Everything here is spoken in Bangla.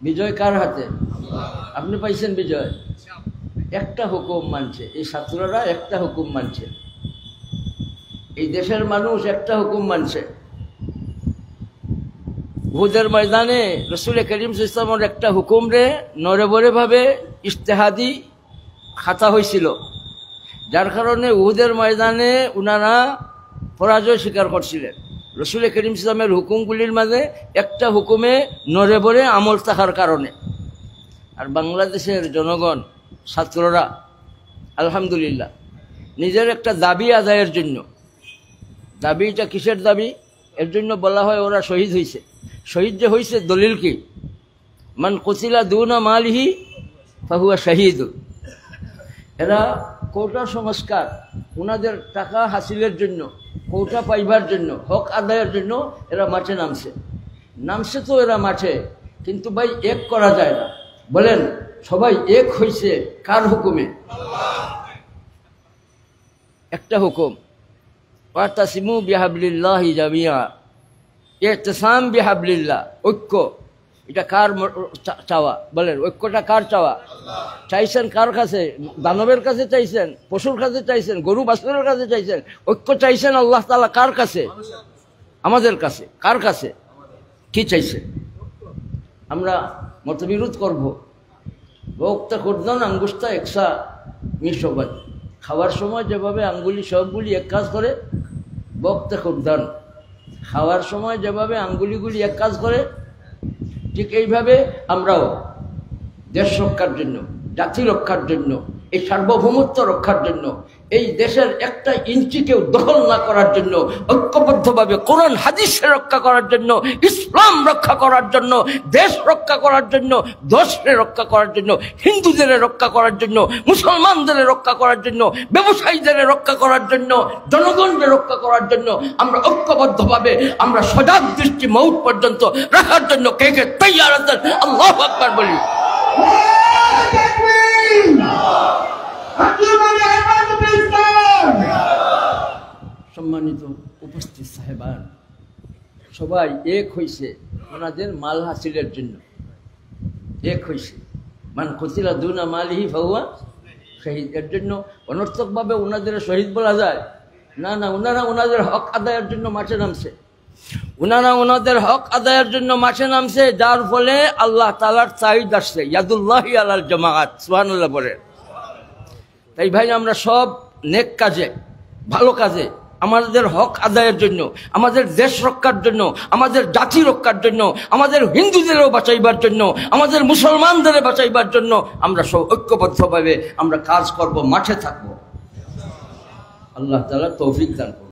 বিজয় কার হাতে? আপনি পাইছেন বিজয়। একটা হুকুম মানছে এই ছাত্ররা, একটা হুকুম মানছে এই দেশের মানুষ, একটা হুকুম মানছে। উহুদের ময়দানে রসুল করিম সাল্লাল্লাহু আলাইহি ওয়াসাল্লামের একটা হুকুম রে নড়েবড়ে ভাবে ইজতিহাদি খাতা হয়েছিল, যার কারণে উহুদের ময়দানে উনারা পরাজয় স্বীকার করছিলেন। রসুল করিম সাল্লাল্লাহু আলাইহি ওয়াসাল্লামের হুকুমগুলির মাঝে একটা হুকুমে নড়েবড়ে আমল থাকার কারণে। আর বাংলাদেশের জনগণ, ছাত্ররা আলহামদুলিল্লাহ নিজের একটা দাবি আদায়ের জন্য, দাবিটা কিসের দাবি? এর জন্য বলা হয় ওরা শহীদ হয়েছে। শহীদ যে হয়েছে দলিল কি? মান কুতিলা দুনা মালিহি ফাহুয়া শাহীদ। এরা কোটা সংস্কার, ওনাদের টাকা হাসিলের জন্য, কোটা পাইবার জন্য, হক আদায়ের জন্য এরা মাঠে নামছে তো এরা মাঠে, কিন্তু ভাই এক করা যায় না। বলেন সবাই এক হয়েছে কার হুকুমে? একটা হুকুম, ওয়াতাসিমু বিহাবলিল্লাহি জামিয়া, ইতিসাম বিহাবলিল্লাহ, ঐক্য। এটা কার চাওয়া? বলেন ঐক্যটা কার চাওয়া? চাইছেন কার কাছে? দানবের কাছে চাইছেন? পশুর কাছে চাইছেন? গরু বাছুরের কাছে চাইছেন? ঐক্য চাইছেন আল্লাহ তাআলা কার কাছে? আমাদের কাছে। কার কাছে? কি চাইছে? আমরা মতবিরোধ করব, বক্তা করদান আঙ্গুস্তা একসা মিশবাদ। খাওয়ার সময় যেভাবে আঙ্গুলি সবগুলি এক কাজ করে, বক্তা করদান খাওয়ার সময় যেভাবে আঙ্গুলিগুলি এক কাজ করে, ঠিক এইভাবে আমরাও দেশ রক্ষার জন্য, জাতি রক্ষার জন্য, এই সার্বভৌমত্ব রক্ষার জন্য, এই দেশের একটা ইঞ্চিকেও দখল না করার জন্য, ঐক্যবদ্ধভাবে কোরআন হাদিসে রক্ষা করার জন্য, ইসলাম রক্ষা করার জন্য, দেশ রক্ষা করার জন্য, দেশকে রক্ষা করার জন্য, হিন্দুদের রক্ষা করার জন্য, মুসলমানদের রক্ষা করার জন্য, ব্যবসায়ীদের রক্ষা করার জন্য, জনগণকে রক্ষা করার জন্য আমরা ঐক্যবদ্ধভাবে আমরা সজাগ দৃষ্টি মউত পর্যন্ত রাখার জন্য কে কে তৈয়ার আছেন? আল্লাহু আকবার বলি। সম্মানিত উপস্থিত সাহেবান, সবাই এক হইছে ওনাদের মাল হাসিলের জন্য, এক হইছে। মান কুতিলা দুনা মালিহি ফাহুয়া শহীদ। এর জন্য অনর্থকভাবে ওনাদের শহীদ বলা যায় না। না, ওনারা ওনাদের হক আদায়ের জন্য মাঠে নামছে, ওনারা ওনাদের হক আদায়ের জন্য মাঠে নামছে, যার ফলে আল্লাহ তাআলার চাহিদ আসছে। ইয়াদুল্লাহি আলাল জামাআত, সুবহানাল্লাহ বলেন। তাই ভাই আমরা সব নেক কাজে, ভালো কাজে, আমাদের হক আদায়ের জন্য, আমাদের দেশ রক্ষার জন্য, আমাদের জাতি রক্ষার জন্য, আমাদের হিন্দুদেরও বাঁচাইবার জন্য, আমাদের মুসলমানদের বাঁচাইবার জন্য আমরা সব ঐক্যবদ্ধভাবে আমরা কাজ করব, মাঠে থাকবো। আল্লাহ তাআলা তৌফিক দান করুন।